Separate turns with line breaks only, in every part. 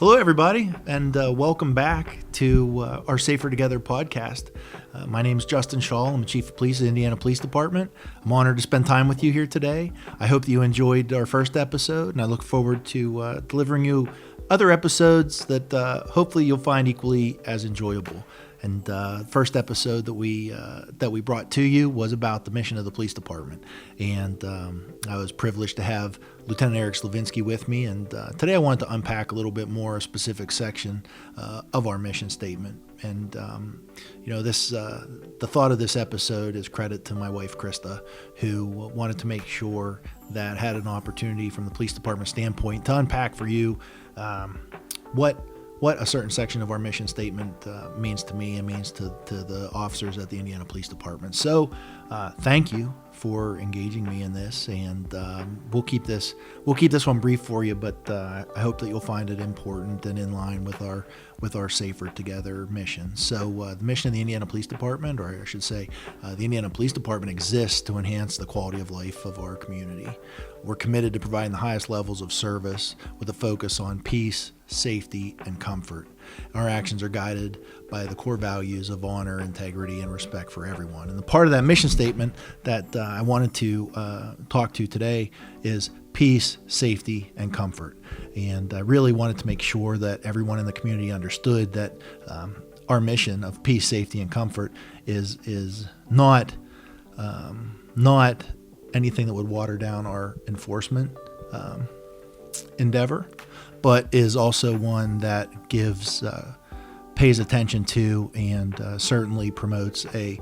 Hello, everybody, and welcome back to our Safer Together podcast. My name is Justin Shawl. I'm the Chief of Police of the Indiana Police Department. I'm honored to spend time with you here today. I hope that you enjoyed our first episode, and I look forward to delivering you other episodes that hopefully you'll find equally as enjoyable. And first episode that we brought to you was about the mission of the police department. And I was privileged to have Lieutenant Eric Slavinsky with me. And today I wanted to unpack a little bit more a specific section of our mission statement. And the thought of this episode is credit to my wife Krista, who wanted to make sure that had an opportunity from the police department standpoint to unpack for you what a certain section of our mission statement means to me and means to the officers at the Indiana Police Department. So thank you for engaging me in this, and we'll keep this one brief for you, but I hope that you'll find it important and in line with our Safer Together mission. So the mission of the Indiana Police Department, or I should say the Indiana Police Department, exists to enhance the quality of life of our community. We're committed to providing the highest levels of service with a focus on peace, safety, and comfort. Our actions are guided by the core values of honor, integrity, and respect for everyone. And the part of that mission statement that I wanted to talk to today is peace, safety, and comfort. And I really wanted to make sure that everyone in the community understood that our mission of peace, safety, and comfort is not anything that would water down our enforcement endeavor, but is also one that pays attention to and certainly promotes a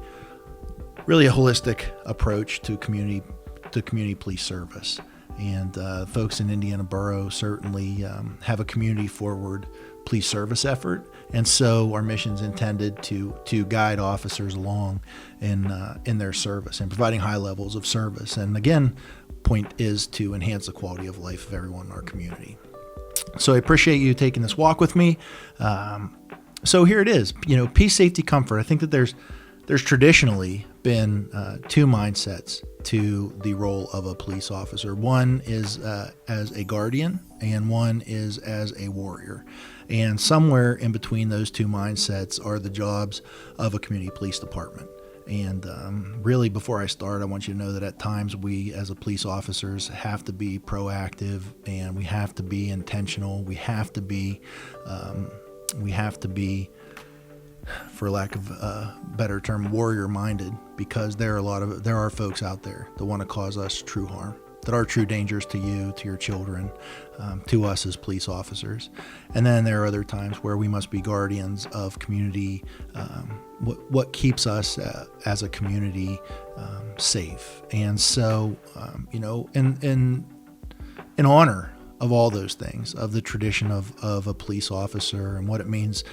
holistic approach to community police service. And folks in Indiana Borough certainly have a community forward police service effort, and so our mission is intended to guide officers along in their service and providing high levels of service. And again, point is to enhance the quality of life of everyone in our community. So I appreciate you taking this walk with me. So here it is, peace, safety, comfort. I think that there's traditionally been two mindsets to the role of a police officer. One is as a guardian, and one is as a warrior. And somewhere in between those two mindsets are the jobs of a community police department. And really, before I start, I want you to know that at times we, as a police officers, have to be proactive, and we have to be intentional. We have to be, for lack of a better term, warrior-minded, because there are folks out there that want to cause us true harm, that are true dangers to you, to your children, to us as police officers. And then there are other times where we must be guardians of community, what keeps us as a community safe. And so, in honor of all those things, of the tradition of a police officer and what it means,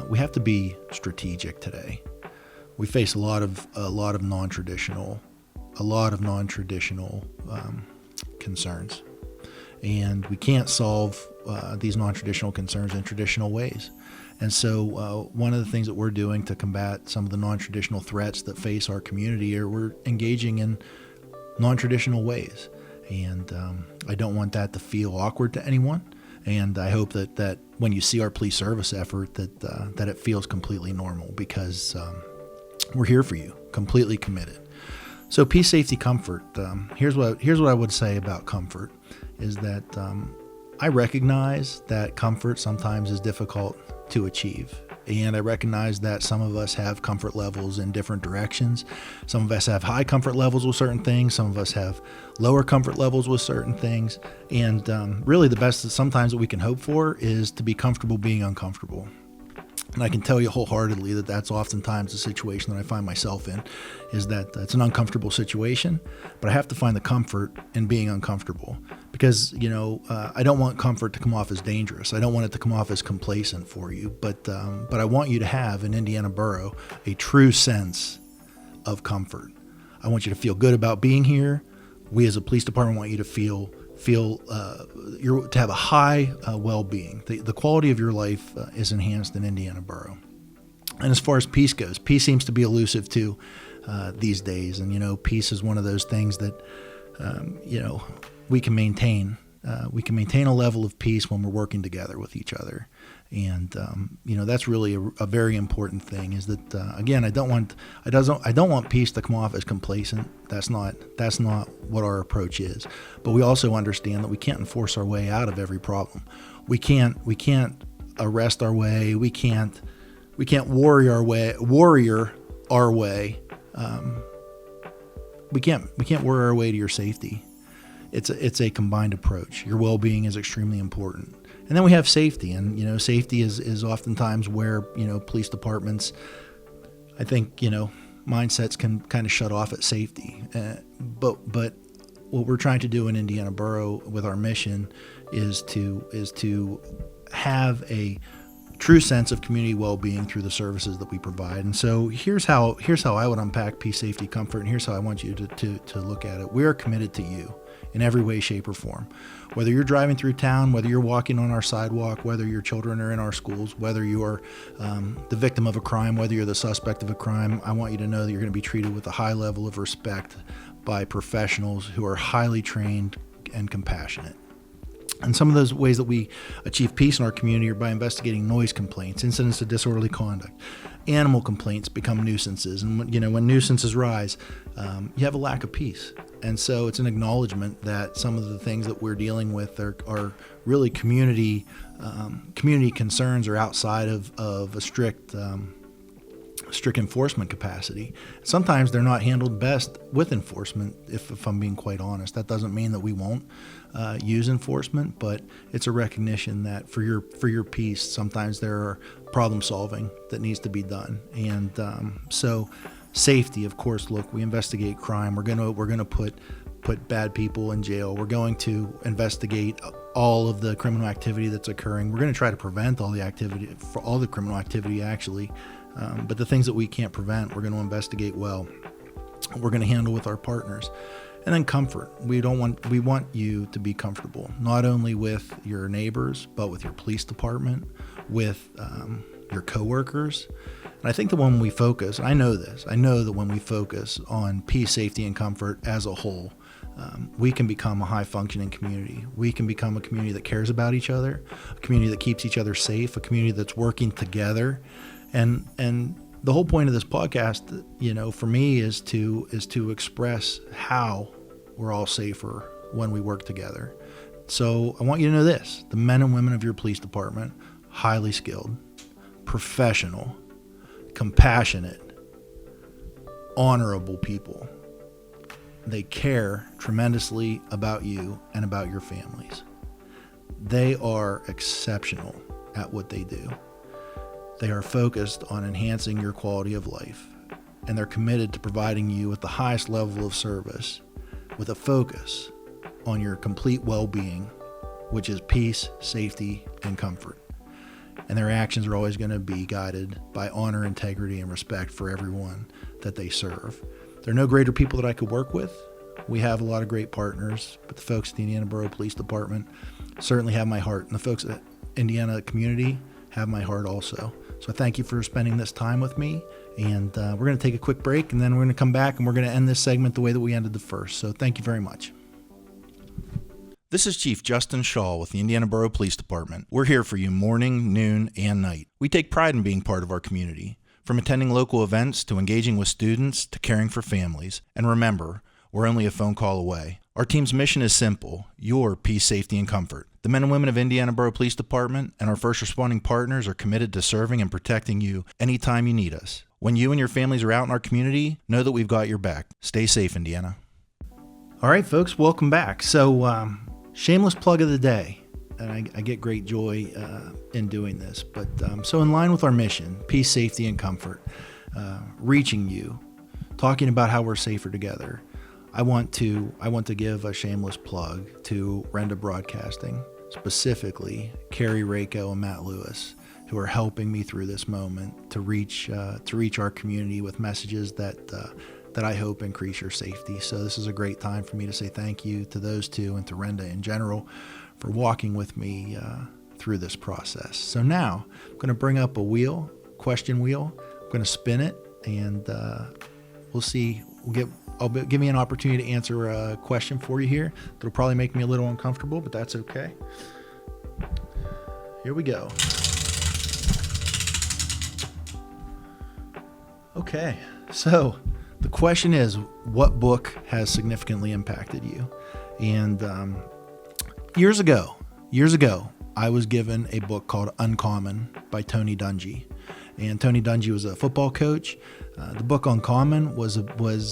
we have to be strategic today. We face a lot of non-traditional concerns, and we can't solve these non-traditional concerns in traditional ways. And so one of the things that we're doing to combat some of the non-traditional threats that face our community are we're engaging in non-traditional ways. And I don't want that to feel awkward to anyone. And I hope that when you see our police service effort, that it feels completely normal, because we're here for you, completely committed. So peace, safety, comfort. Here's what I would say about comfort is that I recognize that comfort sometimes is difficult to achieve. And I recognize that some of us have comfort levels in different directions. Some of us have high comfort levels with certain things. Some of us have lower comfort levels with certain things. And really the best that sometimes that we can hope for is to be comfortable being uncomfortable. And I can tell you wholeheartedly that that's oftentimes the situation that I find myself in, is that it's an uncomfortable situation, but I have to find the comfort in being uncomfortable, because, I don't want comfort to come off as dangerous. I don't want it to come off as complacent for you, but I want you to have in Indiana Borough a true sense of comfort. I want you to feel good about being here. We as a police department want you to feel to have a high well-being. The quality of your life is enhanced in Indiana Borough. And as far as peace goes, peace seems to be elusive too these days. And peace is one of those things that we can maintain maintain a level of peace when we're working together with each other. And that's really a very important thing. Is that again, I don't want peace to come off as complacent. That's not what our approach is. But we also understand that we can't enforce our way out of every problem. We can't arrest our way. We can't warrior our way. We can't warrior our way to your safety. It's a combined approach. Your well-being is extremely important. And then we have safety, and safety is oftentimes where police departments, I think mindsets can kind of shut off at safety. But what we're trying to do in Indiana Borough with our mission is to have a true sense of community well-being through the services that we provide. And so here's how I would unpack peace, safety, comfort, and here's how I want you to look at it. We are committed to you in every way, shape, or form. Whether you're driving through town, whether you're walking on our sidewalk, whether your children are in our schools, whether you are the victim of a crime, whether you're the suspect of a crime, I want you to know that you're going to be treated with a high level of respect by professionals who are highly trained and compassionate. And some of those ways that we achieve peace in our community are by investigating noise complaints, incidents of disorderly conduct. Animal complaints become nuisances, and when nuisances rise, you have a lack of peace. And so it's an acknowledgement that some of the things that we're dealing with are really community concerns or outside of a strict enforcement capacity. Sometimes they're not handled best with enforcement, if I'm being quite honest. That doesn't mean that we won't use enforcement, but it's a recognition that for your peace, sometimes there are problem solving that needs to be done. And so safety, of course, look, we investigate crime. We're gonna put bad people in jail. We're going to investigate all of the criminal activity that's occurring. We're going to try to prevent all the criminal activity actually. But the things that we can't prevent, we're going to investigate well. We're going to handle with our partners. And then comfort. We want you to be comfortable, not only with your neighbors, but with your police department, with your coworkers. And I think that when we focus, I know that when we focus on peace, safety, and comfort as a whole, we can become a high-functioning community. We can become a community that cares about each other, a community that keeps each other safe, a community that's working together. And the whole point of this podcast, for me, is to express how we're all safer when we work together. So I want you to know this: the men and women of your police department, highly skilled, professional, compassionate, honorable people. They care tremendously about you and about your families. They are exceptional at what they do. They are focused on enhancing your quality of life, and they're committed to providing you with the highest level of service with a focus on your complete well-being, which is peace, safety, and comfort. And their actions are always going to be guided by honor, integrity, and respect for everyone that they serve. There are no greater people that I could work with. We have a lot of great partners, but the folks at the Indiana Borough Police Department certainly have my heart, and the folks at Indiana community have my heart also. So thank you for spending this time with me, and we're going to take a quick break, and then we're going to come back, and we're going to end this segment the way that we ended the first. So thank you very much. This is Chief Justin Shawl with the Indiana Borough Police Department. We're here for you morning, noon, and night. We take pride in being part of our community, from attending local events to engaging with students to caring for families. And remember, we're only a phone call away. Our team's mission is simple: your peace, safety, and comfort. The men and women of Indiana Borough Police Department and our first responding partners are committed to serving and protecting you anytime you need us. When you and your families are out in our community, know that we've got your back. Stay safe, Indiana. All right, folks, welcome back. So, shameless plug of the day, and I get great joy in doing this. But so in line with our mission, peace, safety, and comfort, reaching you, talking about how we're safer together, I want to give a shameless plug to Renda Broadcasting, specifically Carrie Rako and Matt Lewis, who are helping me through this moment to reach our community with messages that I hope increase your safety. So this is a great time for me to say thank you to those two and to Renda in general for walking with me through this process. So now I'm going to bring up a question wheel. I'm going to spin it, and we'll see give me an opportunity to answer a question for you here. That'll probably make me a little uncomfortable, but that's okay. Here we go. Okay, so the question is, what book has significantly impacted you? And years ago, I was given a book called Uncommon by Tony Dungy. And Tony Dungy was a football coach. The book Uncommon was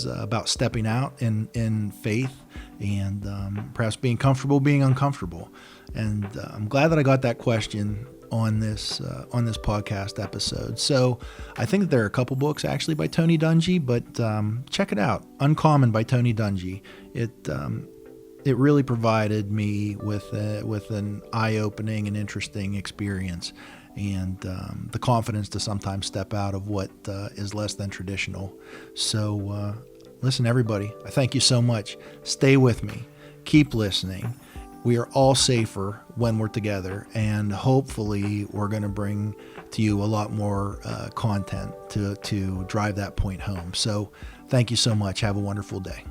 about stepping out in faith and perhaps being comfortable being uncomfortable. And I'm glad that I got that question on this podcast episode. So I think that there are a couple books actually by Tony Dungy, but check it out, Uncommon by Tony Dungy. It really provided me with an eye-opening and interesting experience, and the confidence to sometimes step out of what is less than traditional. So listen, everybody, I thank you so much. Stay with me. Keep listening. We are all safer when we're together, and hopefully we're going to bring to you a lot more content to drive that point home. So thank you so much. Have a wonderful day.